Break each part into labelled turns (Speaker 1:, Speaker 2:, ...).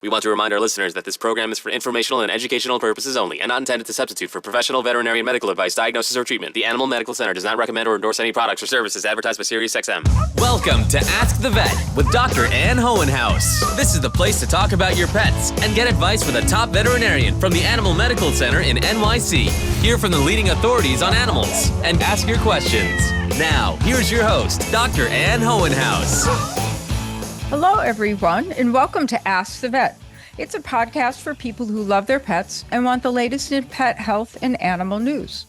Speaker 1: We want to remind our listeners that this program is for informational and educational purposes only and not intended to substitute for professional veterinary and medical advice, diagnosis, or treatment. The Animal Medical Center does not recommend or endorse any products or services advertised by SiriusXM.
Speaker 2: Welcome to Ask the Vet with Dr. Ann Hohenhaus. This is the place to talk about your pets and get advice from the top veterinarian from the Animal Medical Center in NYC. Hear from the leading authorities on animals and ask your questions. Now, here's your host, Dr. Ann Hohenhaus.
Speaker 3: Hello, everyone, and welcome to Ask the Vet. It's a podcast for people who love their pets and want the latest in pet health and animal news.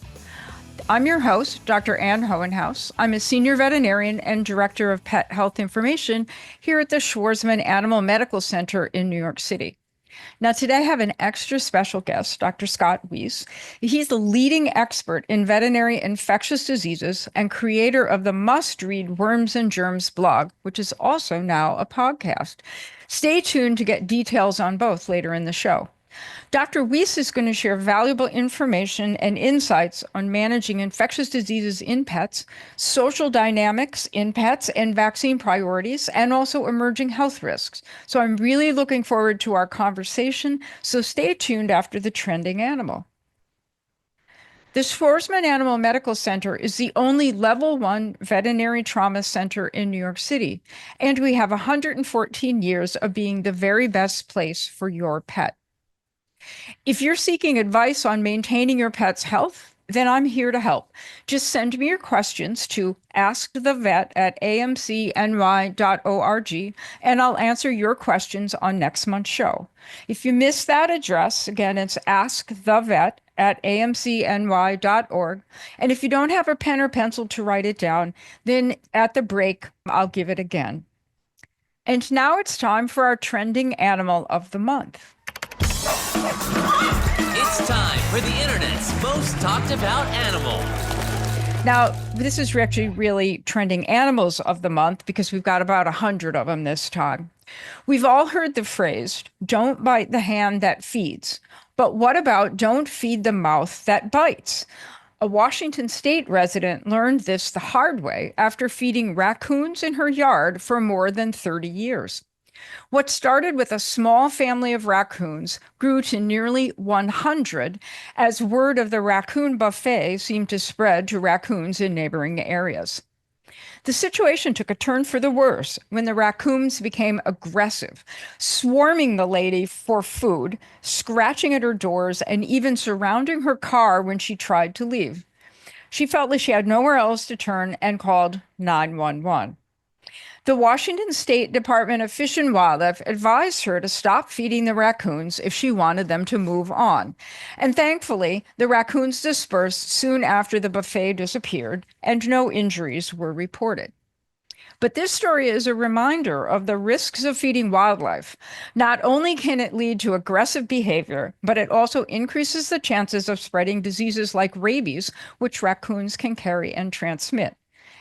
Speaker 3: I'm your host, Dr. Ann Hohenhaus. I'm a senior veterinarian and director of pet health information here at the Schwarzman Animal Medical Center in New York City. Now, today I have an extra special guest, Dr. Scott Weese. He's the leading expert in veterinary infectious diseases and creator of the must-read Worms Germs blog, which is also now a podcast. Stay tuned to get details on both later in the show. Dr. Weese is going to share valuable information and insights on managing infectious diseases in pets, social dynamics in pets, and vaccine priorities, and also emerging health risks. So I'm really looking forward to our conversation, so stay tuned after the trending animal. The Schwarzman Animal Medical Center is the only level 1 veterinary trauma center in New York City, and we have 114 years of being the very best place for your pet. If you're seeking advice on maintaining your pet's health, then I'm here to help. Just send me your questions to askthevet@amcny.org, and I'll answer your questions on next month's show. If you missed that address, again, it's askthevet@amcny.org. And if you don't have a pen or pencil to write it down, then at the break, I'll give it again. And now it's time for our trending animal of the month.
Speaker 2: It's time for the internet's most talked about animal.
Speaker 3: Now, this is actually really trending animals of the month because we've got about 100 of them this time. We've all heard the phrase, don't bite the hand that feeds. But what about don't feed the mouth that bites? A Washington State resident learned this the hard way after feeding raccoons in her yard for more than 30 years. What started with a small family of raccoons grew to nearly 100 as word of the raccoon buffet seemed to spread to raccoons in neighboring areas. The situation took a turn for the worse when the raccoons became aggressive, swarming the lady for food, scratching at her doors, and even surrounding her car when she tried to leave. She felt like she had nowhere else to turn and called 911. The Washington State Department of Fish and Wildlife advised her to stop feeding the raccoons if she wanted them to move on. And thankfully, the raccoons dispersed soon after the buffet disappeared, and no injuries were reported. But this story is a reminder of the risks of feeding wildlife. Not only can it lead to aggressive behavior, but it also increases the chances of spreading diseases like rabies, which raccoons can carry and transmit.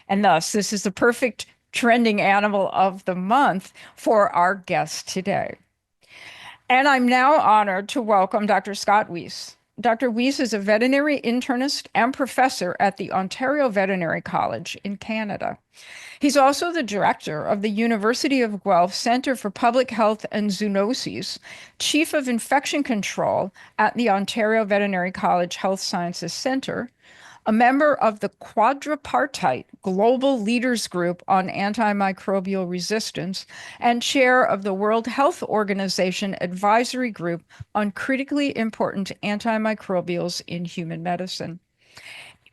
Speaker 3: And thus, this is the perfect trending animal of the month for our guest today. And I'm now honored to welcome Dr. Scott Weese. Dr. Weese is a veterinary internist and professor at the Ontario Veterinary College in Canada. He's also the director of the University of Guelph Centre for Public Health and Zoonoses, chief of infection control at the Ontario Veterinary College Health Sciences Centre, a member of the quadripartite Global Leaders Group on Antimicrobial Resistance, and chair of the World Health Organization Advisory Group on Critically Important Antimicrobials in Human Medicine.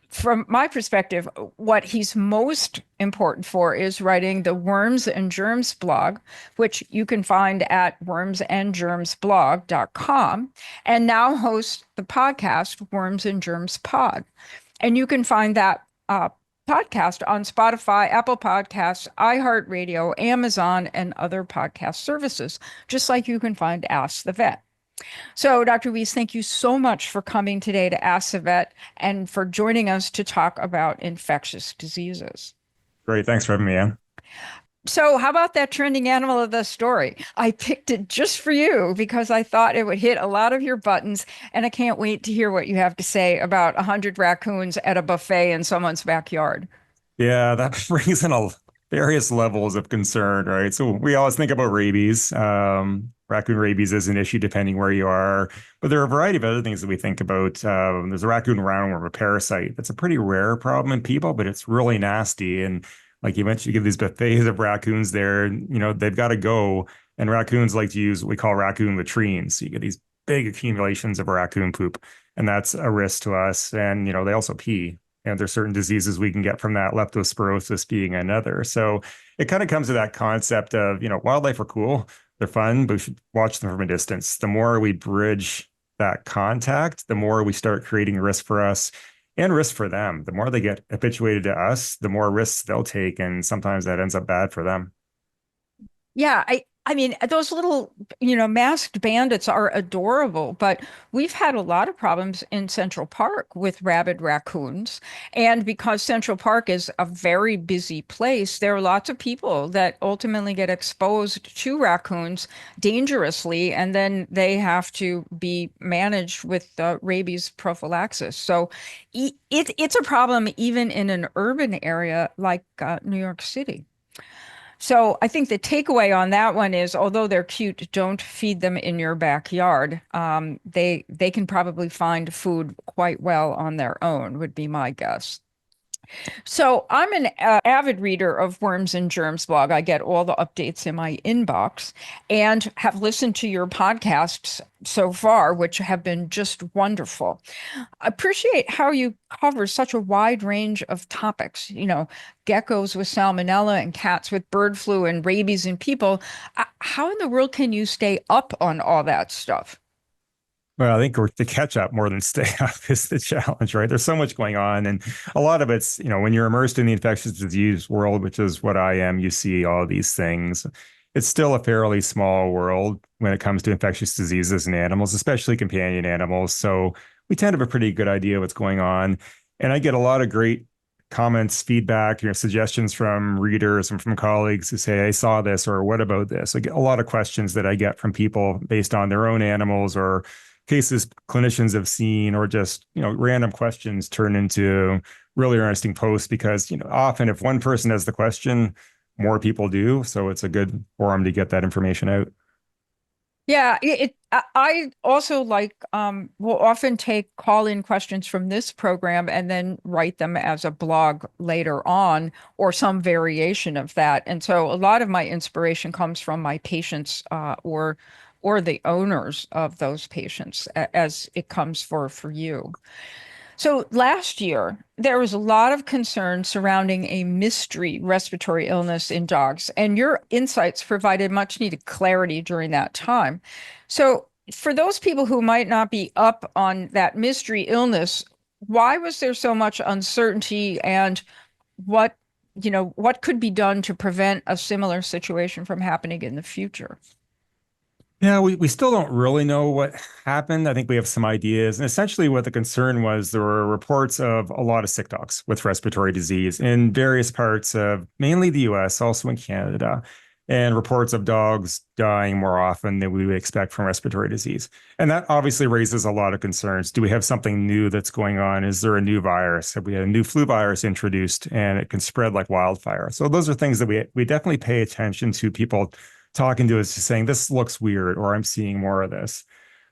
Speaker 3: From my perspective, what he's most important for is writing the Worms and Germs blog, which you can find at wormsandgermsblog.com, and now hosts the podcast Worms and Germs Pod. And you can find that podcast on Spotify, Apple Podcasts, iHeartRadio, Amazon, and other podcast services, just like you can find Ask the Vet. So, Dr. Weese, thank you so much for coming today to Ask the Vet and for joining us to talk about infectious diseases.
Speaker 4: Great. Thanks for having me, Ann.
Speaker 3: So how about that trending animal of the story? I picked it just for you because I thought it would hit a lot of your buttons, and I can't wait to hear what you have to say about 100 raccoons at a buffet in someone's backyard.
Speaker 4: Yeah, that brings in various levels of concern, right? So we always think about rabies, raccoon rabies is an issue depending where you are. But there are a variety of other things that we think about. There's a raccoon roundworm, a parasite. That's a pretty rare problem in people, but it's really nasty. And like you mentioned, you give these buffets of raccoons there, they've got to go. And raccoons like to use what we call raccoon latrines. So you get these big accumulations of raccoon poop, and that's a risk to us. And, they also pee. And there's certain diseases we can get from that, leptospirosis being another. So it kind of comes to that concept of, wildlife are cool, they're fun, but we should watch them from a distance. The more we bridge that contact, the more we start creating risk for us and risk for them. The more they get habituated to us, the more risks they'll take. And sometimes that ends up bad for them.
Speaker 3: Yeah, I mean, those little, masked bandits are adorable, but we've had a lot of problems in Central Park with rabid raccoons. And because Central Park is a very busy place, there are lots of people that ultimately get exposed to raccoons dangerously, and then they have to be managed with rabies prophylaxis. So it's a problem even in an urban area like New York City. So I think the takeaway on that one is, although they're cute, don't feed them in your backyard. They can probably find food quite well on their own, would be my guess. So I'm an avid reader of Worms and Germs blog. I get all the updates in my inbox and have listened to your podcasts so far, which have been just wonderful. I appreciate how you cover such a wide range of topics, geckos with salmonella and cats with bird flu and rabies in people. How in the world can you stay up on all that stuff?
Speaker 4: Well, I think the catch up more than stay up is the challenge, right? There's so much going on. And a lot of it's, when you're immersed in the infectious disease world, which is what I am, you see all these things. It's still a fairly small world when it comes to infectious diseases in animals, especially companion animals. So we tend to have a pretty good idea of what's going on. And I get a lot of great comments, feedback, suggestions from readers and from colleagues who say, I saw this, or what about this? I get a lot of questions that I get from people based on their own animals or cases clinicians have seen, or just, random questions turn into really interesting posts because, often if one person has the question, more people do. So it's a good forum to get that information out.
Speaker 3: Yeah, I also will often take call-in questions from this program and then write them as a blog later on or some variation of that. And so a lot of my inspiration comes from my patients or the owners of those patients as it comes for you. So last year, there was a lot of concern surrounding a mystery respiratory illness in dogs, and your insights provided much needed clarity during that time. So for those people who might not be up on that mystery illness, why was there so much uncertainty, and what could be done to prevent a similar situation from happening in the future?
Speaker 4: Yeah, we still don't really know what happened. I think we have some ideas. And essentially what the concern was, there were reports of a lot of sick dogs with respiratory disease in various parts of mainly the US, also in Canada, and reports of dogs dying more often than we would expect from respiratory disease. And that obviously raises a lot of concerns. Do we have something new that's going on? Is there a new virus? Have we had a new flu virus introduced and it can spread like wildfire? So those are things that we definitely pay attention to, people talking to us just saying, this looks weird, or I'm seeing more of this.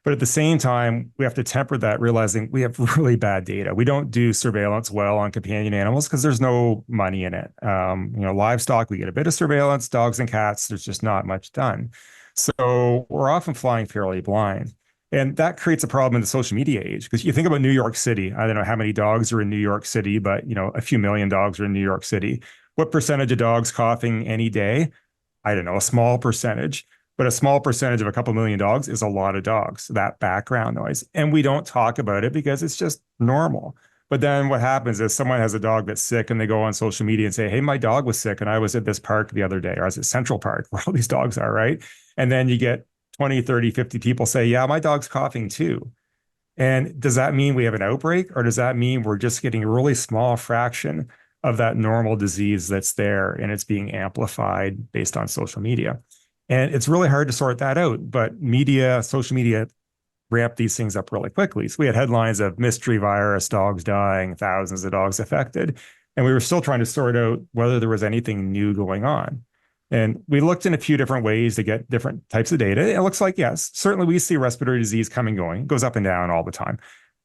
Speaker 4: But at the same time, we have to temper that, realizing we have really bad data. We don't do surveillance well on companion animals because there's no money in it. Livestock, we get a bit of surveillance. Dogs and cats, there's just not much done. So we're often flying fairly blind. And that creates a problem in the social media age, because you think about New York City. I don't know how many dogs are in New York City, but a few million dogs are in New York City. What percentage of dogs coughing any day? I don't know, a small percentage, but a small percentage of a couple million dogs is a lot of dogs, that background noise. And we don't talk about it because it's just normal. But then what happens is someone has a dog that's sick and they go on social media and say, hey, my dog was sick and I was at this park the other day, or I was at Central Park where all these dogs are, right? And then you get 20, 30, 50 people say, yeah, my dog's coughing too. And does that mean we have an outbreak, or does that mean we're just getting a really small fraction of that normal disease that's there and it's being amplified based on social media? And it's really hard to sort that out, but social media ramp these things up really quickly. So we had headlines of mystery virus, dogs dying, thousands of dogs affected, and we were still trying to sort out whether there was anything new going on. And we looked in a few different ways to get different types of data. It looks like, yes, certainly we see respiratory disease coming and going. It goes up and down all the time.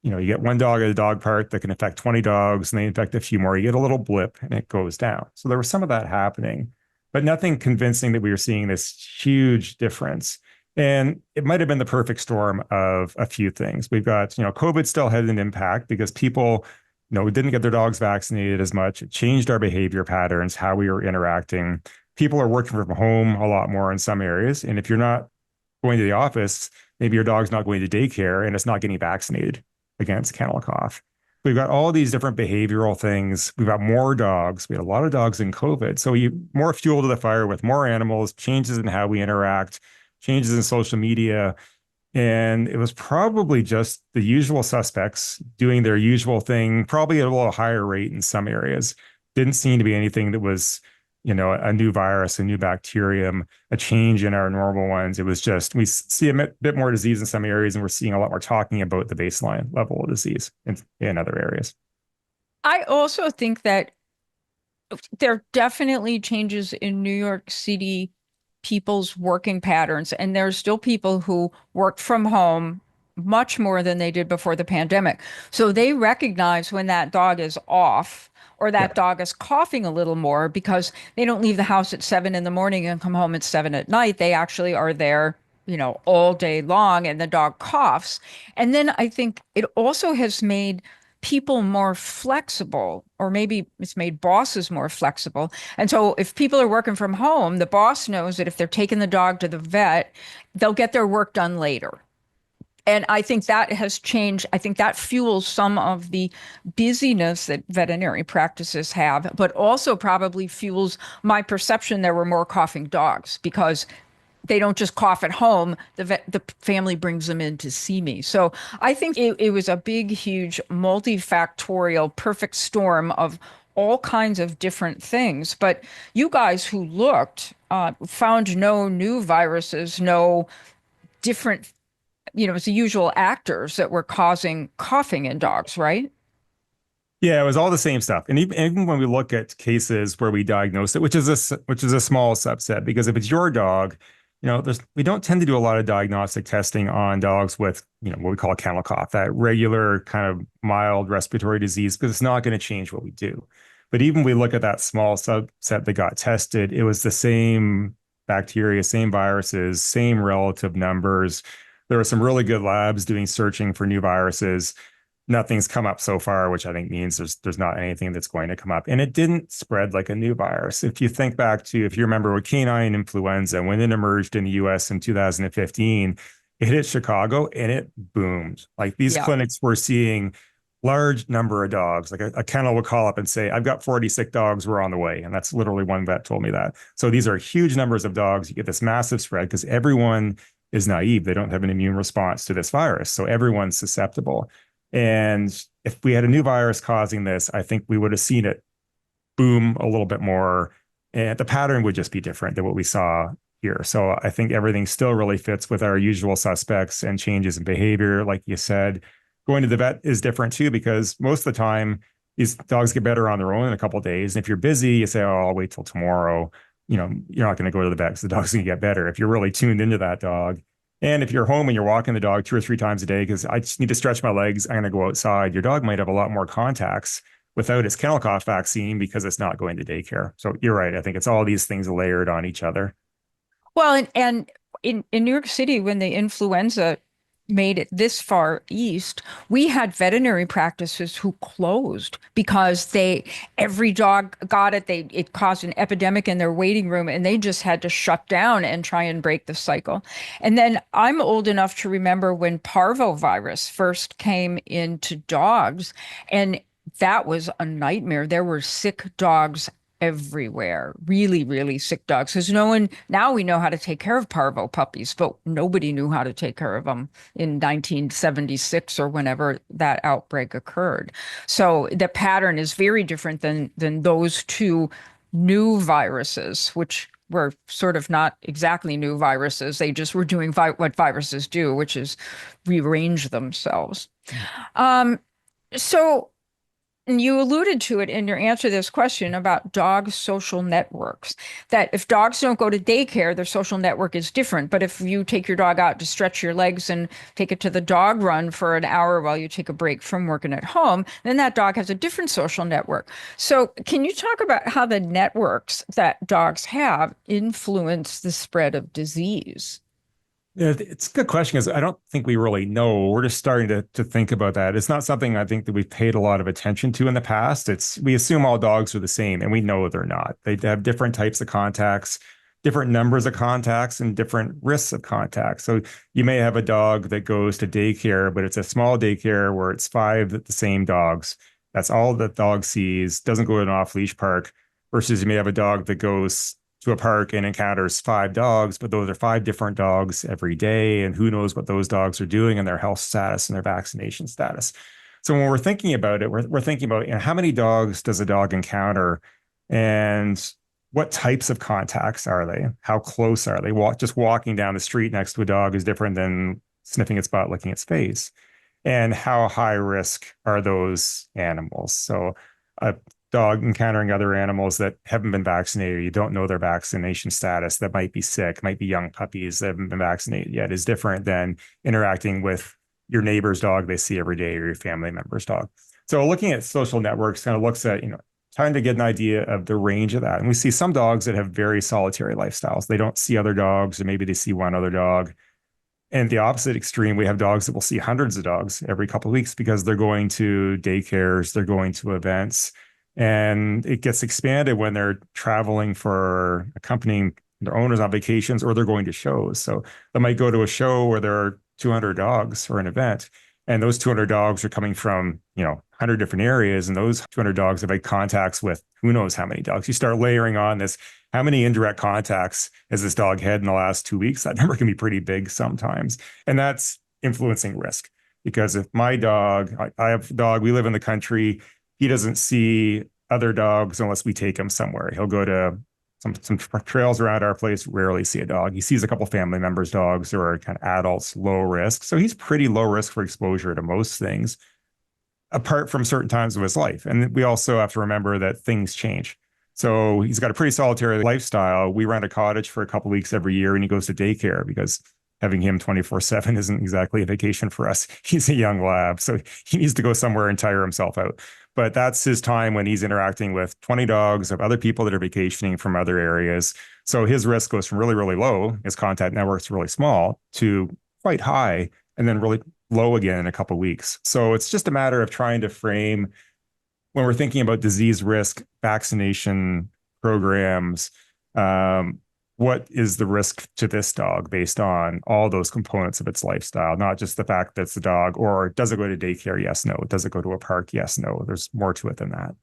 Speaker 4: You get one dog at a dog park that can infect 20 dogs and they infect a few more. You get a little blip and it goes down. So there was some of that happening, but nothing convincing that we were seeing this huge difference. And it might have been the perfect storm of a few things. We've got, COVID still had an impact because people, didn't get their dogs vaccinated as much. It changed our behavior patterns, how we were interacting. People are working from home a lot more in some areas. And if you're not going to the office, maybe your dog's not going to daycare and it's not getting vaccinated against kennel cough. We've got all these different behavioral things. We've got more dogs. We had a lot of dogs in COVID. So more fuel to the fire with more animals, changes in how we interact, changes in social media. And it was probably just the usual suspects doing their usual thing, probably at a little higher rate in some areas. Didn't seem to be anything that was, a new virus, a new bacterium, a change in our normal ones. It was just, we see a bit more disease in some areas, and we're seeing a lot more talking about the baseline level of disease in other areas.
Speaker 3: I also think that there are definitely changes in New York City people's working patterns, and there's still people who work from home much more than they did before the pandemic. So they recognize when that dog is off or that dog is coughing a little more because they don't leave the house at 7 in the morning and come home at 7 at night. They actually are there, all day long, and the dog coughs. And then I think it also has made people more flexible, or maybe it's made bosses more flexible. And so if people are working from home, the boss knows that if they're taking the dog to the vet, they'll get their work done later. And I think that has changed. I think that fuels some of the busyness that veterinary practices have, but also probably fuels my perception there were more coughing dogs because they don't just cough at home. The family brings them in to see me. So I think it was a big, huge, multifactorial, perfect storm of all kinds of different things. But you guys who looked found no new viruses, no different, it's the usual actors that were causing coughing in dogs, right?
Speaker 4: Yeah, it was all the same stuff. And even when we look at cases where we diagnose it, which is a small subset, because if it's your dog, we don't tend to do a lot of diagnostic testing on dogs with, what we call kennel cough, that regular kind of mild respiratory disease, because it's not going to change what we do. But even we look at that small subset that got tested, it was the same bacteria, same viruses, same relative numbers. There were some really good labs doing searching for new viruses. Nothing's come up so far, which I think means there's not anything that's going to come up. And it didn't spread like a new virus. If you think back to, if you remember with canine influenza, when it emerged in the US in 2015, it hit Chicago and it boomed. Like these clinics were seeing large number of dogs. Like a kennel would call up and say, I've got 40 sick dogs, we're on the way. And that's literally one vet told me that. So these are huge numbers of dogs. You get this massive spread because everyone is naive. They don't have an immune response to this virus. So everyone's susceptible. And if we had a new virus causing this, I think we would have seen it boom a little bit more. And the pattern would just be different than what we saw here. So I think everything still really fits with our usual suspects and changes in behavior. Like you said, going to the vet is different too, because most of the time these dogs get better on their own in a couple of days. And if you're busy, you say, oh, I'll wait till tomorrow. You're not going to go to the vet because the dog's going to get better. If you're really tuned into that dog, and if you're home and you're walking the dog 2 or 3 times a day, because I just need to stretch my legs, I'm going to go outside, your dog might have a lot more contacts without its kennel cough vaccine because it's not going to daycare. So you're right. I think it's all these things layered on each other.
Speaker 3: Well, and in New York City, when the influenza made it this far east, we had veterinary practices who closed because every dog got it. It caused an epidemic in their waiting room, and they just had to shut down and try and break the cycle. And then I'm old enough to remember when parvovirus first came into dogs, and that was a nightmare. There were sick dogs everywhere, really, really sick dogs. Because now we know how to take care of parvo puppies, but nobody knew how to take care of them in 1976 or whenever that outbreak occurred. So the pattern is very different than those two new viruses, which were sort of not exactly new viruses. They just were doing what viruses do, which is rearrange themselves. So And you alluded to it in your answer to this question about dog social networks, that if dogs don't go to daycare, their social network is different. But if you take your dog out to stretch your legs and take it to the dog run for an hour while you take a break from working at home, then that dog has a different social network. So can you talk about how the networks that dogs have influence the spread of disease?
Speaker 4: Yeah, it's a good question because I don't think we really know. We're just starting to think about that. It's not something I think that we've paid a lot of attention to in the past. We assume all dogs are the same, and we know they're not. They have different types of contacts, different numbers of contacts, and different risks of contacts. So you may have a dog that goes to daycare, but it's a small daycare where it's five the same dogs. That's all the dog sees, doesn't go to an off-leash park, versus you may have a dog that goes to a park and encounters five dogs, but those are five different dogs every day. And who knows what those dogs are doing and their health status and their vaccination status. So when we're thinking about it, we're thinking about, how many dogs does a dog encounter and what types of contacts are they? How close are they? Just walking down the street next to a dog is different than sniffing its butt, licking its face. And how high risk are those animals? So a dog encountering other animals that haven't been vaccinated, you don't know their vaccination status, that might be sick, might be young puppies that haven't been vaccinated yet, is different than interacting with your neighbor's dog they see every day or your family member's dog. So looking at social networks kind of looks at, trying to get an idea of the range of that. And we see some dogs that have very solitary lifestyles. They don't see other dogs, or maybe they see one other dog. And the opposite extreme, we have dogs that will see hundreds of dogs every couple of weeks because they're going to daycares, they're going to events. And it gets expanded when they're traveling for accompanying their owners on vacations, or they're going to shows. So they might go to a show where there are 200 dogs or an event, and those 200 dogs are coming from, 100 different areas. And those 200 dogs have had contacts with who knows how many dogs. You start layering on this, how many indirect contacts has this dog had in the last 2 weeks? That number can be pretty big sometimes. And that's influencing risk. Because if my dog, I have a dog, we live in the country, he doesn't see other dogs unless we take him somewhere. He'll go to some trails around our place, rarely see a dog. He sees a couple family members' dogs who are kind of adults, low risk. So he's pretty low risk for exposure to most things, apart from certain times of his life. And we also have to remember that things change. So he's got a pretty solitary lifestyle. We rent a cottage for a couple of weeks every year, and he goes to daycare because having him 24/7 isn't exactly a vacation for us. He's a young lab, so he needs to go somewhere and tire himself out. But that's his time when he's interacting with 20 dogs of other people that are vacationing from other areas. So his risk goes from really, really low, his contact network's really small, to quite high, and then really low again in a couple of weeks. So it's just a matter of trying to frame, when we're thinking about disease risk, vaccination programs, what is the risk to this dog based on all those components of its lifestyle, not just the fact that it's a dog, or does it go to daycare? Yes, no. Does it go to a park? Yes, no. There's more to it than that.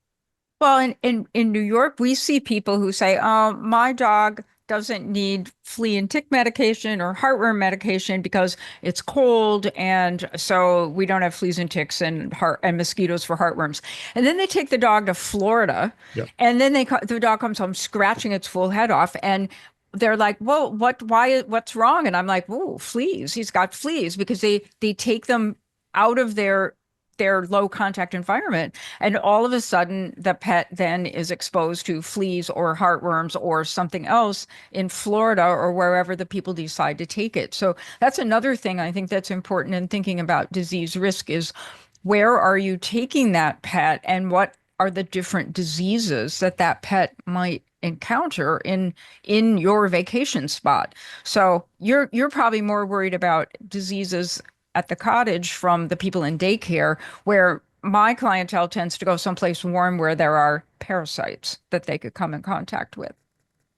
Speaker 3: Well, in New York, we see people who say, "Oh, my dog doesn't need flea and tick medication or heartworm medication because it's cold, and so we don't have fleas and ticks and mosquitoes for heartworms." And then they take the dog to Florida,
Speaker 4: Yep.
Speaker 3: and then the dog comes home scratching its full head off, and they're like, "Well, what's wrong?" And I'm like, "Oh, fleas. He's got fleas," because they take them out of their low contact environment. And all of a sudden the pet then is exposed to fleas or heartworms or something else in Florida or wherever the people decide to take it. So that's another thing I think that's important in thinking about disease risk is, where are you taking that pet, and what are the different diseases that pet might encounter in your vacation spot. So you're probably more worried about diseases at the cottage from the people in daycare, where my clientele tends to go someplace warm where there are parasites that they could come in contact with.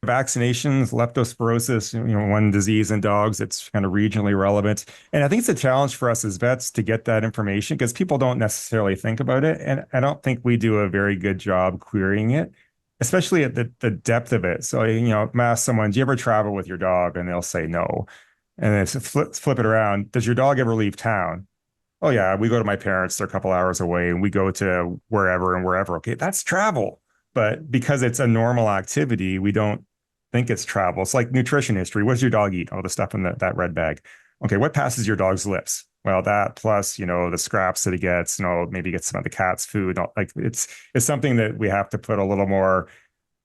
Speaker 4: Vaccinations, leptospirosis, one disease in dogs that's kind of regionally relevant. And I think it's a challenge for us as vets to get that information because people don't necessarily think about it. And I don't think we do a very good job querying it, especially at the depth of it. So, ask someone, do you ever travel with your dog? And they'll say no. And then flip it around. Does your dog ever leave town? Oh, yeah, we go to my parents. They're a couple hours away, and we go to wherever and wherever. Okay, that's travel. But because it's a normal activity, we don't think it's travel. It's like nutrition history. What does your dog eat? Oh, the stuff in that red bag. Okay, what passes your dog's lips? Well, that plus, the scraps that he gets, maybe get some of the cat's food. Like it's something that we have to put a little more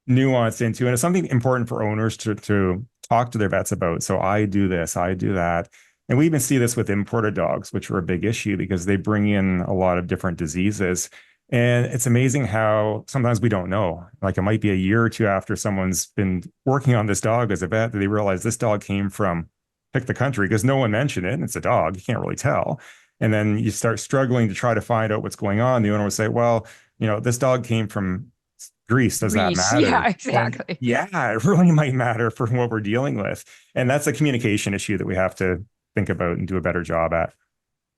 Speaker 4: nuance into, and it's something important for owners to talk to their vets about. So I do this, I do that. And we even see this with imported dogs, which are a big issue because they bring in a lot of different diseases. And it's amazing how sometimes we don't know. Like it might be a year or two after someone's been working on this dog as a vet that they realize this dog came from pick the country because no one mentioned it. And it's a dog. You can't really tell. And then you start struggling to try to find out what's going on. The owner will say, well, this dog came from Greece. Does that
Speaker 3: Greece.
Speaker 4: matter?
Speaker 3: Yeah, exactly.
Speaker 4: And yeah, it really might matter for what we're dealing with. And that's a communication issue that we have to think about and do a better job at.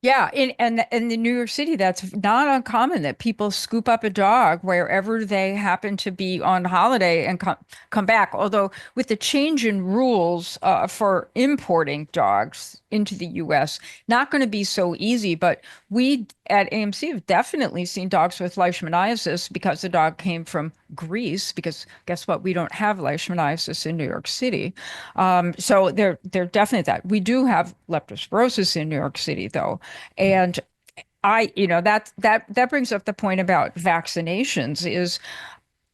Speaker 3: Yeah, in New York City, that's not uncommon that people scoop up a dog wherever they happen to be on holiday and come back. Although with the change in rules for importing dogs into the U.S., not going to be so easy. But we at AMC have definitely seen dogs with leishmaniasis because the dog came from Greece. Because guess what? We don't have leishmaniasis in New York City. So they're definitely that. We do have leptospirosis in New York City, though. And that brings up the point about vaccinations is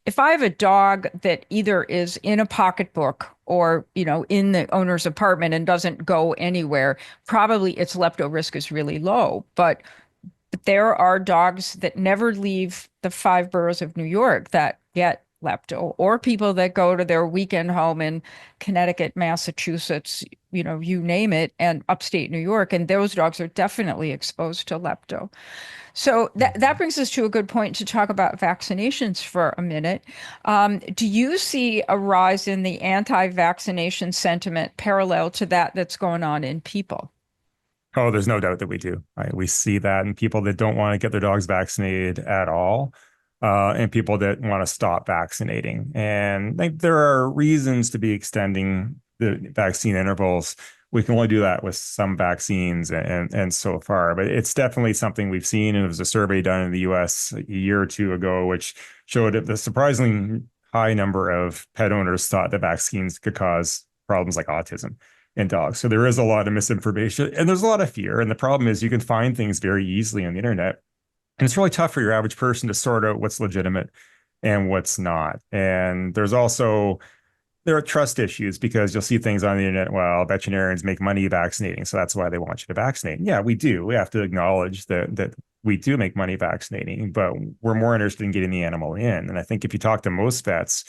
Speaker 3: if I have a dog that either is in a pocketbook or, in the owner's apartment and doesn't go anywhere, probably its lepto risk is really low. But there are dogs that never leave the 5 boroughs of New York that get lepto, or people that go to their weekend home in Connecticut, Massachusetts, you name it, and upstate New York, and those dogs are definitely exposed to lepto. So that brings us to a good point to talk about vaccinations for a minute. Do you see a rise in the anti-vaccination sentiment parallel to that's going on in people?
Speaker 4: Oh, there's no doubt that we do. We see that in people that don't want to get their dogs vaccinated at all. And people that want to stop vaccinating. And there are reasons to be extending the vaccine intervals. We can only do that with some vaccines and so far, but it's definitely something we've seen. And there was a survey done in the US a year or two ago, which showed that the surprisingly high number of pet owners thought that vaccines could cause problems like autism in dogs. So there is a lot of misinformation and there's a lot of fear. And the problem is you can find things very easily on the internet. And it's really tough for your average person to sort out what's legitimate and what's not. And there are trust issues because you'll see things on the internet. Well, veterinarians make money vaccinating, so that's why they want you to vaccinate. Yeah, we do. We have to acknowledge that we do make money vaccinating, but we're more interested in getting the animal in. And I think if you talk to most vets,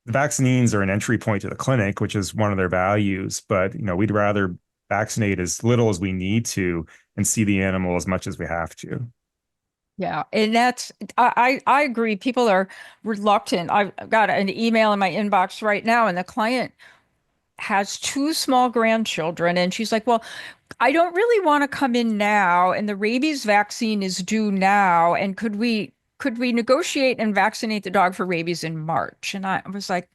Speaker 4: the vaccines are an entry point to the clinic, which is one of their values. But we'd rather vaccinate as little as we need to and see the animal as much as we have to.
Speaker 3: Yeah, and I agree. People are reluctant. I've got an email in my inbox right now, and the client has 2 small grandchildren, and she's like, "Well, I don't really want to come in now, and the rabies vaccine is due now, and could we negotiate and vaccinate the dog for rabies in March?" And I was like,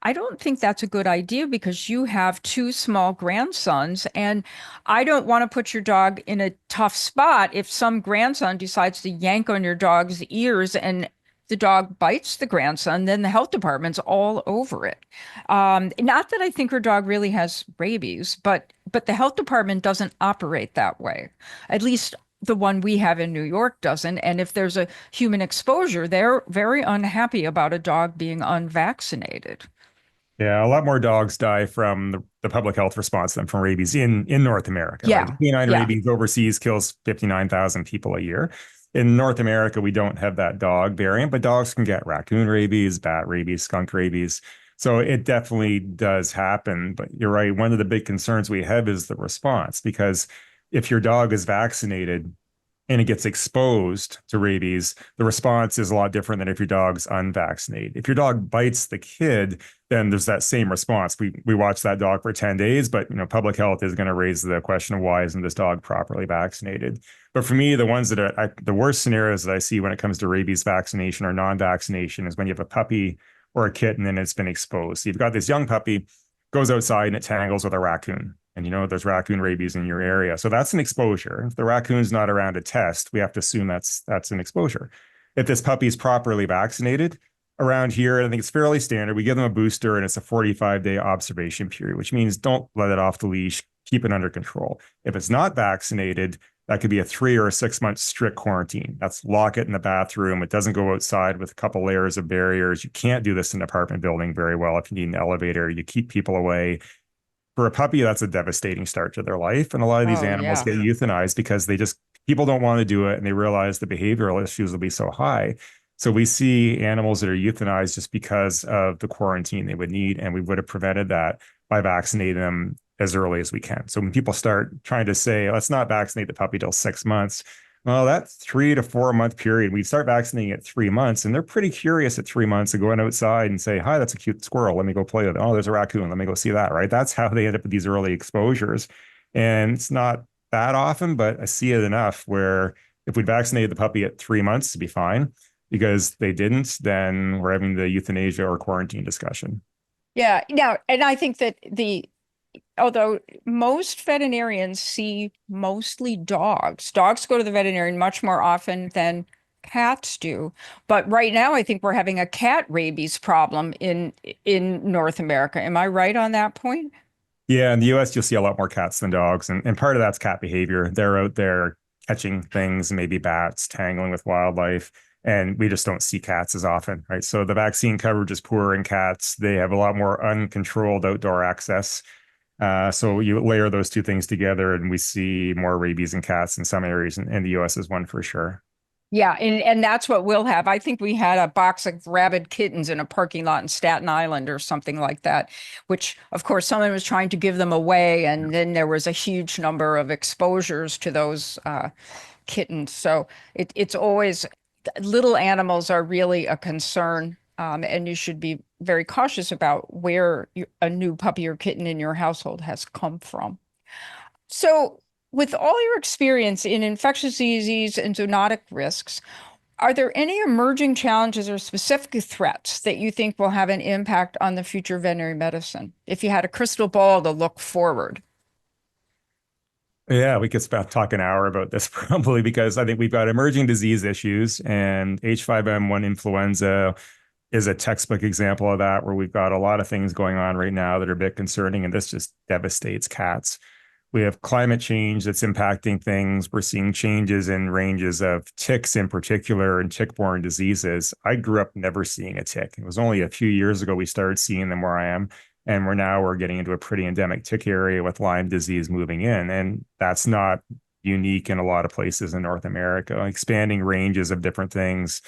Speaker 3: I don't think that's a good idea because you have 2 small grandsons, and I don't want to put your dog in a tough spot if some grandson decides to yank on your dog's ears and the dog bites the grandson, then the health department's all over it. Not that I think her dog really has rabies, but the health department doesn't operate that way. At least the one we have in New York doesn't. And if there's a human exposure, they're very unhappy about a dog being unvaccinated.
Speaker 4: Yeah, a lot more dogs die from the public health response than from rabies in North America.
Speaker 3: Yeah.
Speaker 4: Like canine rabies overseas kills 59,000 people a year. In North America, we don't have that dog variant, but dogs can get raccoon rabies, bat rabies, skunk rabies. So it definitely does happen. But you're right. One of the big concerns we have is the response, because if your dog is vaccinated and it gets exposed to rabies, the response is a lot different than if your dog's unvaccinated. If your dog bites the kid, then there's that same response. We watch that dog for 10 days, but public health is going to raise the question of why isn't this dog properly vaccinated? But for me, the ones that are the worst scenarios that I see when it comes to rabies vaccination or non-vaccination is when you have a puppy or a kitten and it's been exposed. So you've got this young puppy, goes outside and it tangles with a raccoon. And there's raccoon rabies in your area. So that's an exposure. If the raccoon's not around to test, we have to assume that's an exposure. If this puppy is properly vaccinated, around here, I think it's fairly standard. We give them a booster and it's a 45-day observation period, which means don't let it off the leash. keep it under control. If it's not vaccinated, that could be a 3 or a 6 month strict quarantine. That's lock it in the bathroom. It doesn't go outside with a couple layers of barriers. You can't do this in an apartment building very well. If you need an elevator, you keep people away. For a puppy, that's a devastating start to their life. And a lot of these
Speaker 3: Oh,
Speaker 4: animals
Speaker 3: yeah.
Speaker 4: get euthanized because people don't want to do it and they realize the behavioral issues will be so high. So we see animals that are euthanized just because of the quarantine they would need. And we would have prevented that by vaccinating them as early as we can. So when people start trying to say, let's not vaccinate the puppy till 6 months, well, that 3 to 4 month period, we start vaccinating at 3 months, and they're pretty curious at 3 months of going outside and say, hi, that's a cute squirrel. Let me go play with it. Oh, there's a raccoon. Let me go see that, right? That's how they end up with these early exposures. And it's not that often, but I see it enough where if we vaccinated the puppy at 3 months to be fine, because they didn't, then we're having the euthanasia or quarantine discussion.
Speaker 3: Yeah. Now, and I think that although most veterinarians see mostly dogs go to the veterinarian much more often than cats do. But right now, I think we're having a cat rabies problem in North America. Am I right on that point?
Speaker 4: Yeah, in the US, you'll see a lot more cats than dogs. And part of that's cat behavior. They're out there catching things, maybe bats, tangling with wildlife. And we just don't see cats as often, right? So the vaccine coverage is poor in cats. They have a lot more uncontrolled outdoor access. So you layer those two things together, and we see more rabies in cats in some areas, and the US is one for sure.
Speaker 3: Yeah, and that's what we'll have. I think we had a box of rabid kittens in a parking lot in Staten Island or something like that, which of course someone was trying to give them away, and then there was a huge number of exposures to those kittens. So it's always little animals are really a concern, and you should be very cautious about where a new puppy or kitten in your household has come from. So, with all your experience in infectious disease and zoonotic risks, are there any emerging challenges or specific threats that you think will have an impact on the future of veterinary medicine? If you had a crystal ball to look forward.
Speaker 4: Yeah, we could talk an hour about this probably because I think we've got emerging disease issues, and H5N1 influenza is a textbook example of that, where we've got a lot of things going on right now that are a bit concerning, and this just devastates cats. We have climate change that's impacting things. We're seeing changes in ranges of ticks in particular and tick-borne diseases. I grew up never seeing a tick. It was only a few years ago we started seeing them where I am. And we're getting into a pretty endemic tick area with Lyme disease moving in. And that's not unique in a lot of places in North America. Expanding ranges of different things.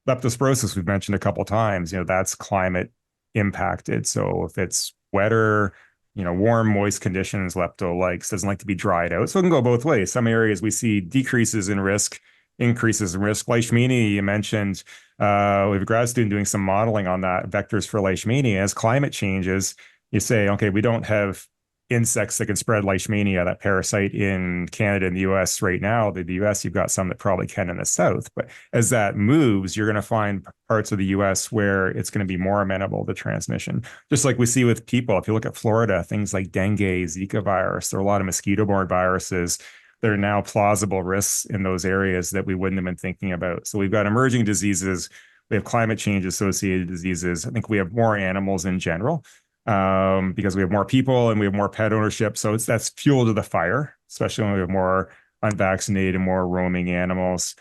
Speaker 4: Leptospirosis, we've mentioned a couple of times, that's climate impacted. So if it's wetter, warm, moist conditions, lepto likes, doesn't like to be dried out. So it can go both ways. Some areas we see decreases in risk, increases in risk. Leishmania, you mentioned, we have a grad student doing some modeling on that, vectors for Leishmania. As climate changes, you say, okay, we don't have insects that can spread Leishmania, that parasite in Canada and the US right now. The US, you've got some that probably can in the South. But as that moves, you're going to find parts of the US where it's going to be more amenable to transmission. Just like we see with people, if you look at Florida, things like dengue, Zika virus, there are a lot of mosquito-borne viruses that are now plausible risks in those areas that we wouldn't have been thinking about. So we've got emerging diseases. We have climate change associated diseases. I think we have more animals in general, because we have more people and we have more pet ownership. So that's fuel to the fire, especially when we have more unvaccinated, more roaming animals.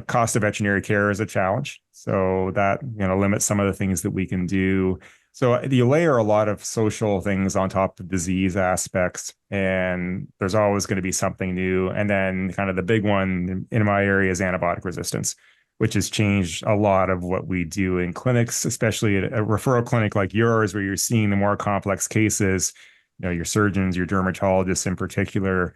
Speaker 4: Cost of veterinary care is a challenge. So that, limits some of the things that we can do. So you layer a lot of social things on top of disease aspects, and there's always going to be something new. And then kind of the big one in my area is antibiotic resistance, which has changed a lot of what we do in clinics, especially at a referral clinic like yours, where you're seeing the more complex cases, your surgeons, your dermatologists in particular,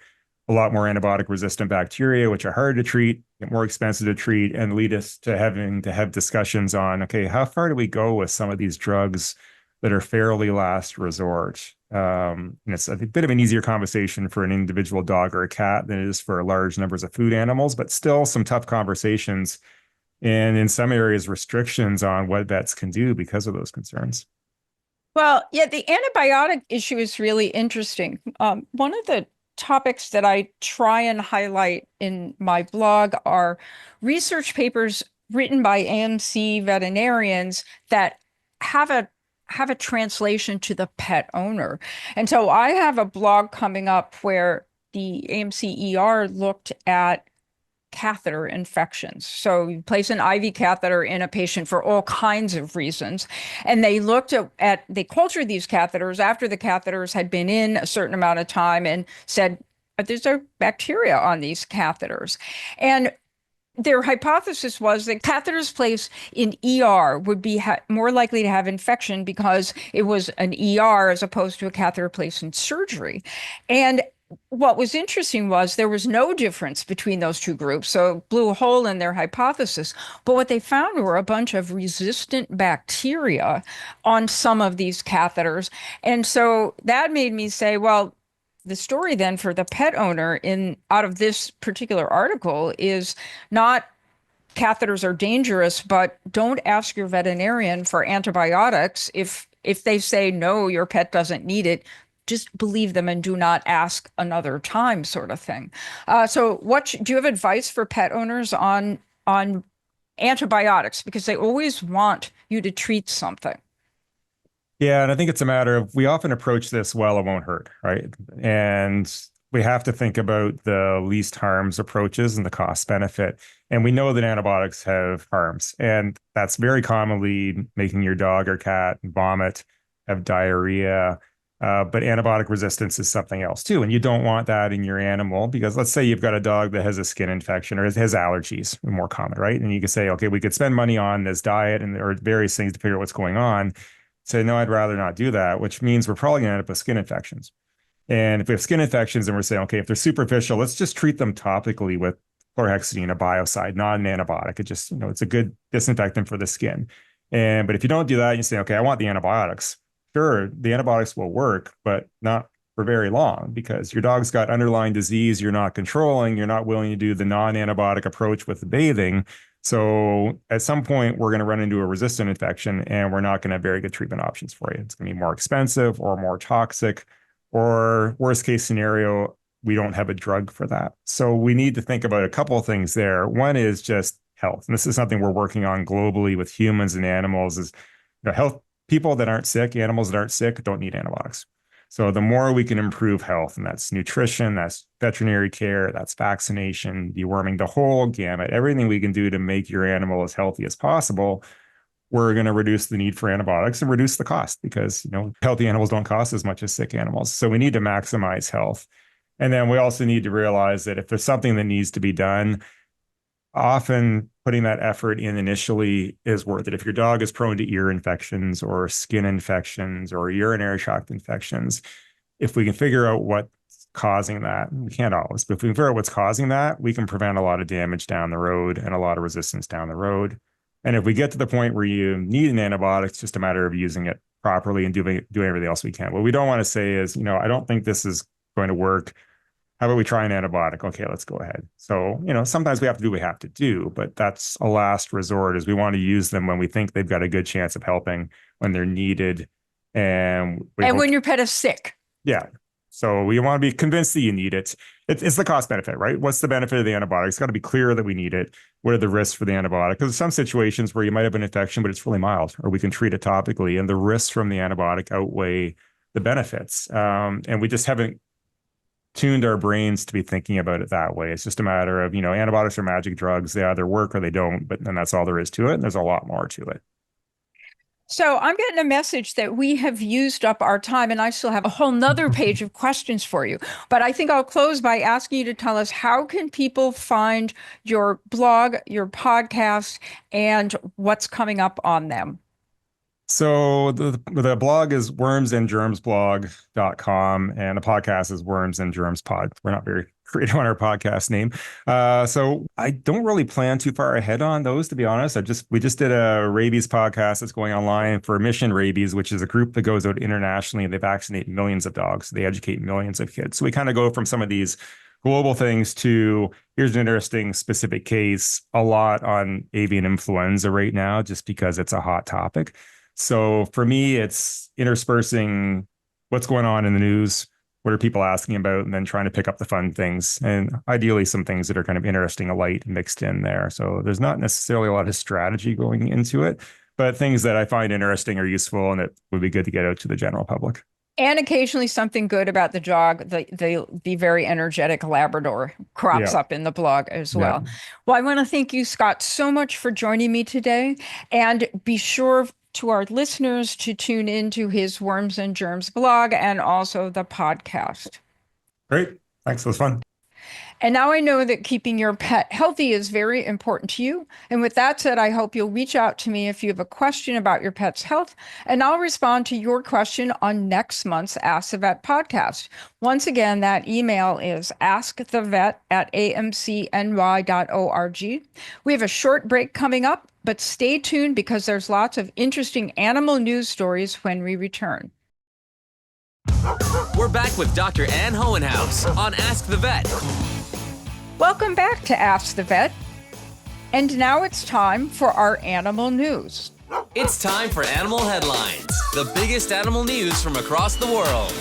Speaker 4: a lot more antibiotic resistant bacteria, which are hard to treat, more expensive to treat, and lead us to having to have discussions on, okay, how far do we go with some of these drugs that are fairly last resort? And it's a bit of an easier conversation for an individual dog or a cat than it is for large numbers of food animals, but still some tough conversations. And in some areas, restrictions on what vets can do because of those concerns.
Speaker 3: Well, yeah, the antibiotic issue is really interesting. One of the topics that I try and highlight in my blog are research papers written by AMC veterinarians that have a have a translation to the pet owner. And so I have a blog coming up where the AMC looked at catheter infections. So you place an IV catheter in a patient for all kinds of reasons. And they looked they cultured these catheters after the catheters had been in a certain amount of time and said, there's a bacteria on these catheters. And their hypothesis was that catheters placed in ER would be more likely to have infection because it was an ER as opposed to a catheter placed in surgery. And what was interesting was there was no difference between those two groups, so it blew a hole in their hypothesis. But what they found were a bunch of resistant bacteria on some of these catheters. And so that made me say, well, the story then for the pet owner out of this particular article is not catheters are dangerous, but don't ask your veterinarian for antibiotics if they say no, your pet doesn't need it. Just believe them and do not ask another time, sort of thing. So, do you have advice for pet owners on antibiotics, because they always want you to treat something?
Speaker 4: Yeah, and I think it's a matter of, we often approach this, well, it won't hurt, right? And we have to think about the least harms approaches and the cost benefit. And we know that antibiotics have harms, and that's very commonly making your dog or cat vomit, have diarrhea. But antibiotic resistance is something else too. And you don't want that in your animal, because let's say you've got a dog that has a skin infection or has allergies, more common, right? And you can say, okay, we could spend money on this diet and or various things to figure out what's going on. Say, no, I'd rather not do that, which means we're probably going to end up with skin infections. And if we have skin infections and we're saying, okay, if they're superficial, let's just treat them topically with chlorhexidine, a biocide, not an antibiotic. It just, it's a good disinfectant for the skin. But if you don't do that, you say, okay, I want the antibiotics. Sure, the antibiotics will work, but not for very long, because your dog's got underlying disease you're not controlling. You're not willing to do the non-antibiotic approach with the bathing. So at some point, we're going to run into a resistant infection, and we're not going to have very good treatment options for you. It's going to be more expensive or more toxic, or worst case scenario, we don't have a drug for that. So we need to think about a couple of things there. One is just health. And this is something we're working on globally with humans and animals, is health. People that aren't sick, animals that aren't sick, don't need antibiotics. So the more we can improve health, and that's nutrition, that's veterinary care, that's vaccination, deworming, the whole gamut, everything we can do to make your animal as healthy as possible, we're going to reduce the need for antibiotics and reduce the cost, because healthy animals don't cost as much as sick animals. So we need to maximize health. And then we also need to realize that if there's something that needs to be done, often putting that effort in initially is worth it. If your dog is prone to ear infections or skin infections or urinary tract infections, if we can figure out what's causing that, we can't always, but if we can figure out what's causing that, we can prevent a lot of damage down the road and a lot of resistance down the road. And if we get to the point where you need an antibiotic, it's just a matter of using it properly and doing everything else we can. What we don't want to say is, I don't think this is going to work. How about we try an antibiotic? Okay, let's go ahead. So, sometimes we have to do what we have to do, but that's a last resort, is we want to use them when we think they've got a good chance of helping, when they're needed. And
Speaker 3: when your pet is sick.
Speaker 4: Yeah. So we want to be convinced that you need it. It's the cost benefit, right? What's the benefit of the antibiotic? It's got to be clear that we need it. What are the risks for the antibiotic? Because there's some situations where you might have an infection, but it's really mild, or we can treat it topically, and the risks from the antibiotic outweigh the benefits. And we just haven't tuned our brains to be thinking about it that way. It's just a matter of, antibiotics are magic drugs. They either work or they don't, but then that's all there is to it. And there's a lot more to it.
Speaker 3: So I'm getting a message that we have used up our time, and I still have a whole nother page of questions for you. But I think I'll close by asking you to tell us, how can people find your blog, your podcast, and what's coming up on them?
Speaker 4: So the blog is wormsandgermsblog.com, and the podcast is Worms and Germs Pod. We're not very creative on our podcast name. So I don't really plan too far ahead on those, to be honest. We just did a rabies podcast that's going online for Mission Rabies, which is a group that goes out internationally, and they vaccinate millions of dogs. They educate millions of kids. So we kind of go from some of these global things to, here's an interesting specific case, a lot on avian influenza right now, just because it's a hot topic. So for me, it's interspersing what's going on in the news, what are people asking about, and then trying to pick up the fun things, and ideally some things that are kind of interesting, light mixed in there. So there's not necessarily a lot of strategy going into it, but things that I find interesting or useful and that would be good to get out to the general public.
Speaker 3: And occasionally something good about the dog, the very energetic Labrador crops
Speaker 4: Yeah.
Speaker 3: up in the blog as
Speaker 4: Yeah.
Speaker 3: well. Well, I want to thank you, Scott, so much for joining me today. And be sure to our listeners to tune into his Worms and Germs blog and also the podcast.
Speaker 4: Great. Thanks. It was fun.
Speaker 3: And now I know that keeping your pet healthy is very important to you. And with that said, I hope you'll reach out to me if you have a question about your pet's health, and I'll respond to your question on next month's Ask the Vet podcast. Once again, that email is askthevet@amcny.org. We have a short break coming up, but stay tuned because there's lots of interesting animal news stories when we return.
Speaker 2: We're back with Dr. Ann Hohenhaus on Ask the Vet.
Speaker 3: Welcome back to Ask the Vet. And now it's time for our animal news.
Speaker 2: It's time for animal headlines, the biggest animal news from across the world.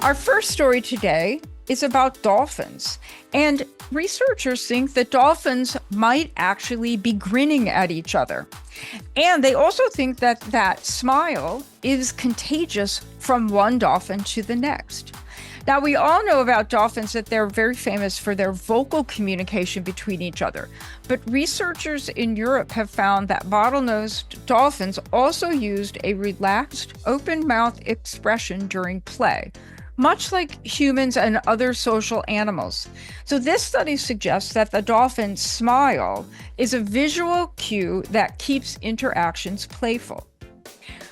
Speaker 3: Our first story today is about dolphins. And researchers think that dolphins might actually be grinning at each other. And they also think that that smile is contagious from one dolphin to the next. Now, we all know about dolphins that they're very famous for their vocal communication between each other. But researchers in Europe have found that bottlenose dolphins also used a relaxed, open-mouth expression during play, much like humans and other social animals. So this study suggests that the dolphin's smile is a visual cue that keeps interactions playful.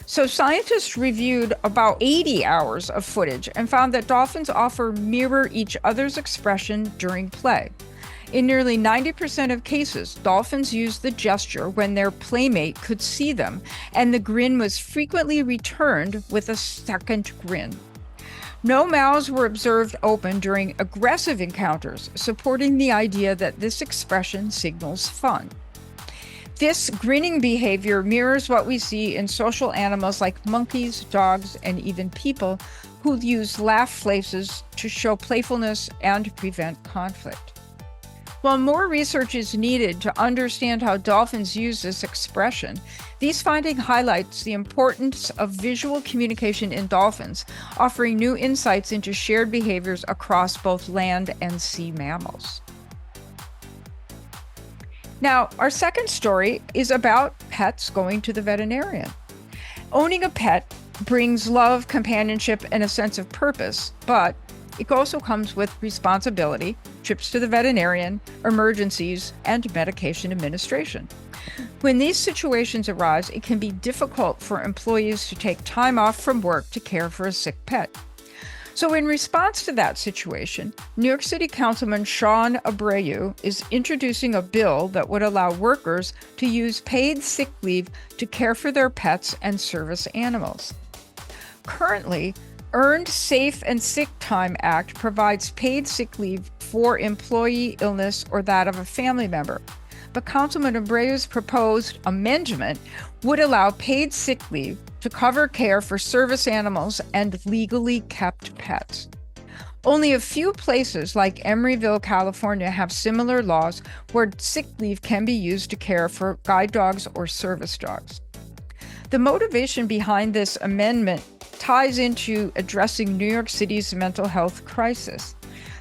Speaker 3: So scientists reviewed about 80 hours of footage and found that dolphins often mirror each other's expression during play. In nearly 90% of cases, dolphins used the gesture when their playmate could see them, and the grin was frequently returned with a second grin. No mouths were observed open during aggressive encounters, supporting the idea that this expression signals fun. This grinning behavior mirrors what we see in social animals like monkeys, dogs, and even people who use laugh faces to show playfulness and prevent conflict. While more research is needed to understand how dolphins use this expression, these findings highlights the importance of visual communication in dolphins, offering new insights into shared behaviors across both land and sea mammals. Now, our second story is about pets going to the veterinarian. Owning a pet brings love, companionship, and a sense of purpose, but it also comes with responsibility, trips to the veterinarian, emergencies, and medication administration. When these situations arise, it can be difficult for employees to take time off from work to care for a sick pet. So in response to that situation, New York City Councilman Sean Abreu is introducing a bill that would allow workers to use paid sick leave to care for their pets and service animals. Currently, Earned Safe and Sick Time Act provides paid sick leave for employee illness or that of a family member. But Councilman Abreu's proposed amendment would allow paid sick leave to cover care for service animals and legally kept pets. Only a few places like Emeryville, California, have similar laws where sick leave can be used to care for guide dogs or service dogs. The motivation behind this amendment ties into addressing New York City's mental health crisis.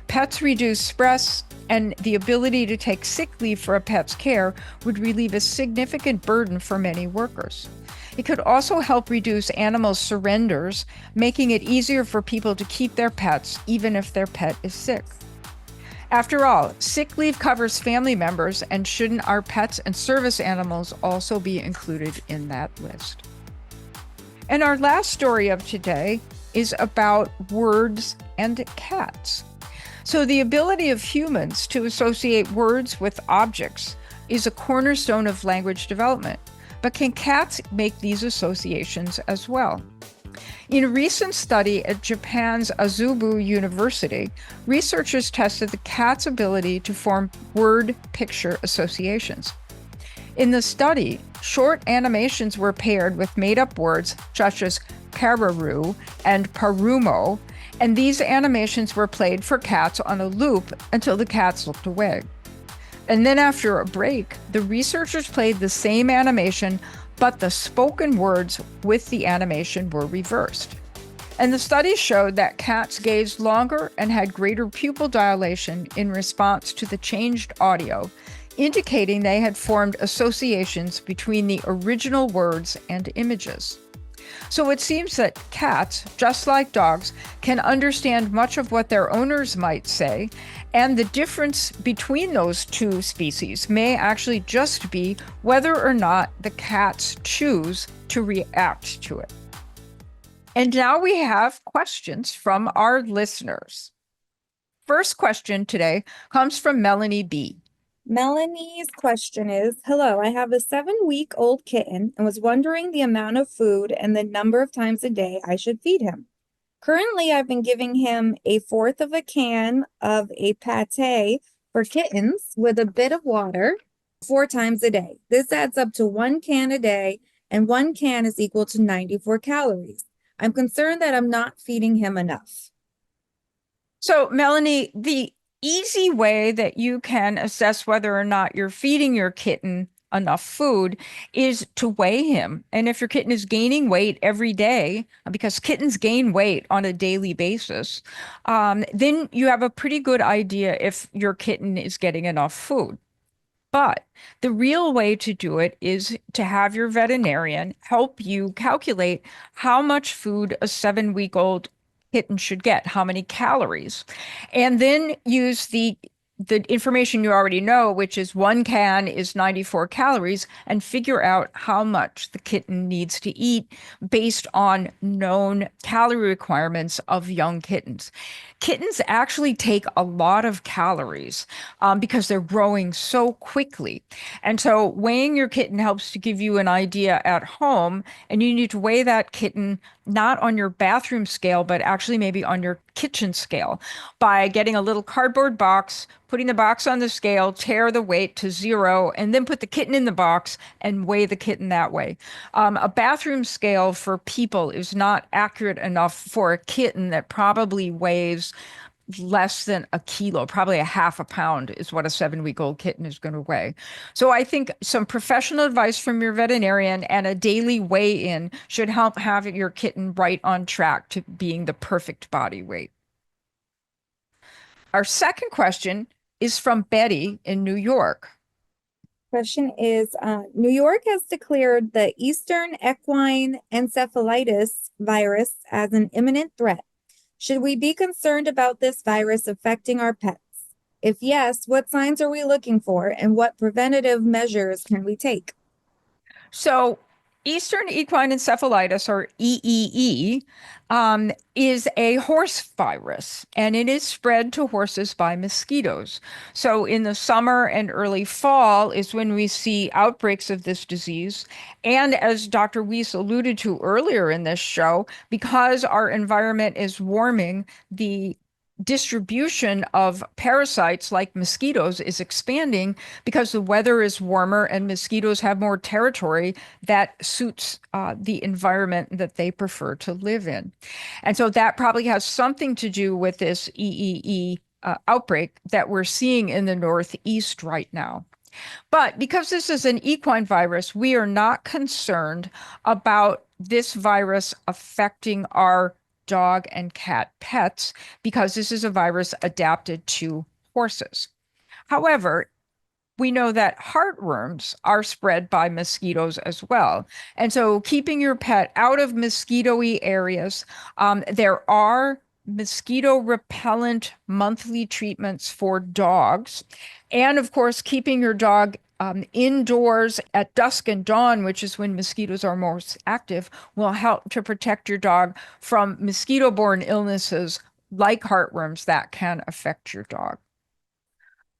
Speaker 3: Pets reduce stress, and the ability to take sick leave for a pet's care would relieve a significant burden for many workers. It could also help reduce animal surrenders, making it easier for people to keep their pets even if their pet is sick. After all, sick leave covers family members, and shouldn't our pets and service animals also be included in that list? And our last story of today is about words and cats. So the ability of humans to associate words with objects is a cornerstone of language development. But can cats make these associations as well? In a recent study at Japan's Azubu University, researchers tested the cat's ability to form word-picture associations. In the study, short animations were paired with made-up words such as kararu and parumo, and these animations were played for cats on a loop until the cats looked away. And then after a break, the researchers played the same animation but the spoken words with the animation were reversed. And the study showed that cats gazed longer and had greater pupil dilation in response to the changed audio, indicating they had formed associations between the original words and images. So it seems that cats, just like dogs, can understand much of what their owners might say, and the difference between those two species may actually just be whether or not the cats choose to react to it. And now we have questions from our listeners. First question today comes from Melanie B.
Speaker 5: Melanie's question is, hello, I have a 7-week-old kitten and was wondering the amount of food and the number of times a day I should feed him. Currently, I've been giving him 1/4 of a can of a pate for kittens with a bit of water 4 times a day. This adds up to 1 can a day, and 1 can is equal to 94 calories. I'm concerned that I'm not feeding him enough.
Speaker 3: So, Melanie, the easy way that you can assess whether or not you're feeding your kitten enough food is to weigh him. And if your kitten is gaining weight every day, because kittens gain weight on a daily basis, then you have a pretty good idea if your kitten is getting enough food. But the real way to do it is to have your veterinarian help you calculate how much food a 7-week-old kitten should get, how many calories, and then use the information you already know, which is 1 can is 94 calories, and figure out how much the kitten needs to eat based on known calorie requirements of young kittens. Kittens actually take a lot of calories because they're growing so quickly. And so weighing your kitten helps to give you an idea at home, and you need to weigh that kitten not on your bathroom scale, but actually maybe on your kitchen scale by getting a little cardboard box, putting the box on the scale, tear the weight to 0, and then put the kitten in the box and weigh the kitten that way. A bathroom scale for people is not accurate enough for a kitten that probably weighs less than a kilo, probably a half a pound is what a 7-week-old kitten is going to weigh. So I think some professional advice from your veterinarian and a daily weigh-in should help have your kitten right on track to being the perfect body weight. Our second question is from Betty in New York.
Speaker 5: Question is, New York has declared the Eastern equine encephalitis virus as an imminent threat. Should we be concerned about this virus affecting our pets? If yes, what signs are we looking for, and what preventative measures can we take?
Speaker 3: So Eastern equine encephalitis, or EEE, is a horse virus, and it is spread to horses by mosquitoes. So in the summer and early fall is when we see outbreaks of this disease. And as Dr. Weese alluded to earlier in this show, because our environment is warming, the distribution of parasites like mosquitoes is expanding because the weather is warmer and mosquitoes have more territory that suits the environment that they prefer to live in. And so that probably has something to do with this EEE outbreak that we're seeing in the Northeast right now. But because this is an equine virus, we are not concerned about this virus affecting our dog and cat pets because this is a virus adapted to horses. However, we know that heartworms are spread by mosquitoes as well. And so keeping your pet out of mosquito-y areas, there are mosquito repellent monthly treatments for dogs. And of course, keeping your dog indoors at dusk and dawn, which is when mosquitoes are most active, will help to protect your dog from mosquito-borne illnesses like heartworms that can affect your dog.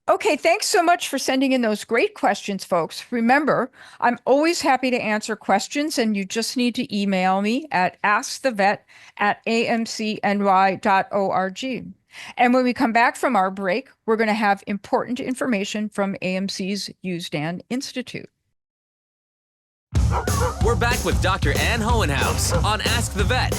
Speaker 3: Okay, thanks so much for sending in those great questions, folks. Remember, I'm always happy to answer questions, and you just need to email me at askthevet@amcny.org. And when we come back from our break, we're going to have important information from AMC's Usedan Institute.
Speaker 2: We're back with Dr. Ann Hohenhaus on Ask the Vet.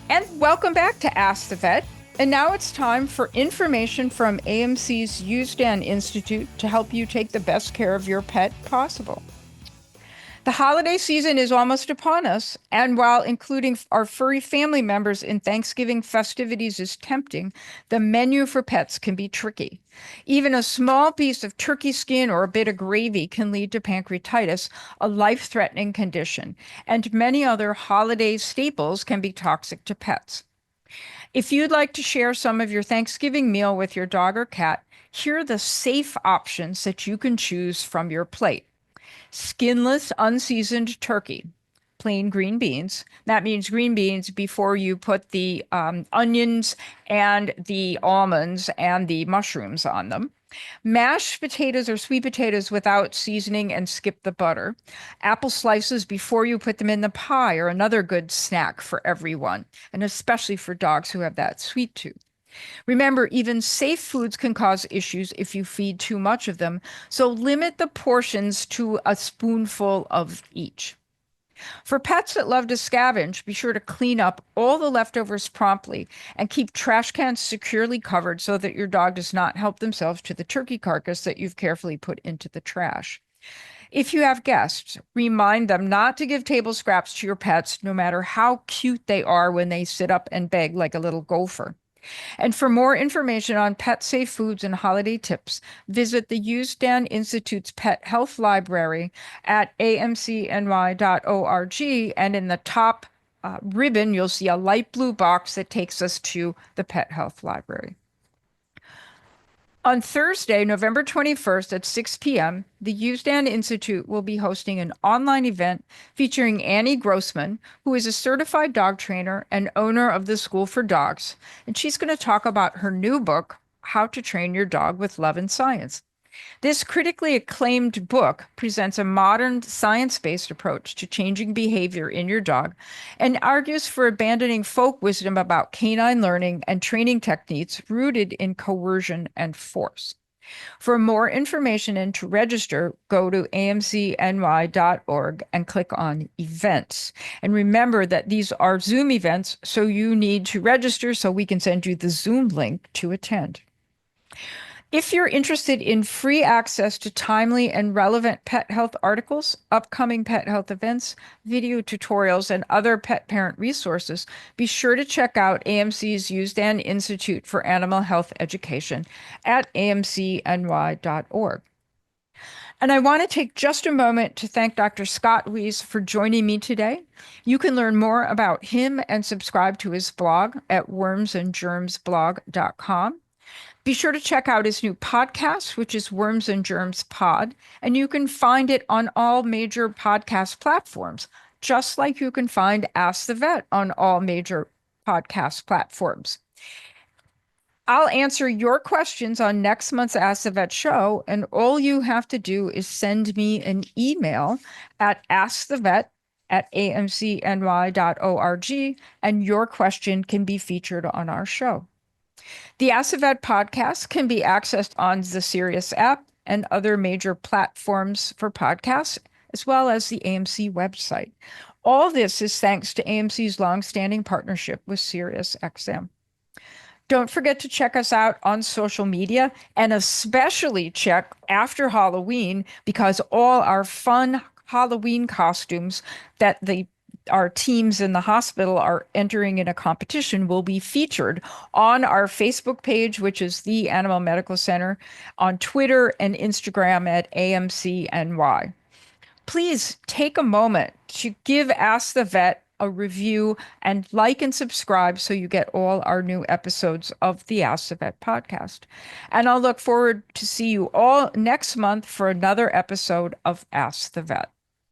Speaker 3: And welcome back to Ask the Vet. And now it's time for information from AMC's Usedan Institute to help you take the best care of your pet possible. The holiday season is almost upon us, and while including our furry family members in Thanksgiving festivities is tempting, the menu for pets can be tricky. Even a small piece of turkey skin or a bit of gravy can lead to pancreatitis, a life-threatening condition, and many other holiday staples can be toxic to pets. If you'd like to share some of your Thanksgiving meal with your dog or cat, here are the safe options that you can choose from your plate. Skinless, unseasoned turkey, plain green beans. That means green beans before you put the onions and the almonds and the mushrooms on them. Mashed potatoes or sweet potatoes without seasoning and skip the butter. Apple slices before you put them in the pie are another good snack for everyone, and especially for dogs who have that sweet tooth. Remember, even safe foods can cause issues if you feed too much of them, so limit the portions to a spoonful of each. For pets that love to scavenge, be sure to clean up all the leftovers promptly and keep trash cans securely covered so that your dog does not help themselves to the turkey carcass that you've carefully put into the trash. If you have guests, remind them not to give table scraps to your pets, no matter how cute they are when they sit up and beg like a little gopher. And for more information on pet safe foods and holiday tips, visit the Usedan Institute's Pet Health Library at amcny.org. And in the top ribbon, you'll see a light blue box that takes us to the Pet Health Library. On Thursday, November 21st at 6 p.m., the Usedan Institute will be hosting an online event featuring Annie Grossman, who is a certified dog trainer and owner of the School for Dogs. And she's going to talk about her new book, How to Train Your Dog with Love and Science. This critically acclaimed book presents a modern science-based approach to changing behavior in your dog and argues for abandoning folk wisdom about canine learning and training techniques rooted in coercion and force. For more information and to register, go to amcny.org and click on events. And remember that these are Zoom events, so you need to register so we can send you the Zoom link to attend. If you're interested in free access to timely and relevant pet health articles, upcoming pet health events, video tutorials, and other pet parent resources, be sure to check out AMC's Usedan Institute for Animal Health Education at amcny.org. And I want to take just a moment to thank Dr. Scott Weese for joining me today. You can learn more about him and subscribe to his blog at wormsandgermsblog.com. Be sure to check out his new podcast, which is Worms and Germs Pod, and you can find it on all major podcast platforms, just like you can find Ask the Vet on all major podcast platforms. I'll answer your questions on next month's Ask the Vet show, and all you have to do is send me an email at askthevet@amcny.org, and your question can be featured on our show. The Ask the Vet podcast can be accessed on the Sirius app and other major platforms for podcasts, as well as the AMC website. All this is thanks to AMC's longstanding partnership with SiriusXM. Don't forget to check us out on social media, and especially check after Halloween, because all our fun Halloween costumes that our teams in the hospital are entering in a competition will be featured on our Facebook page, which is the Animal Medical Center, on Twitter and Instagram at AMCNY. Please take a moment to give Ask the Vet a review and like and subscribe so you get all our new episodes of the Ask the Vet podcast. And I'll look forward to see you all next month for another episode of Ask the Vet.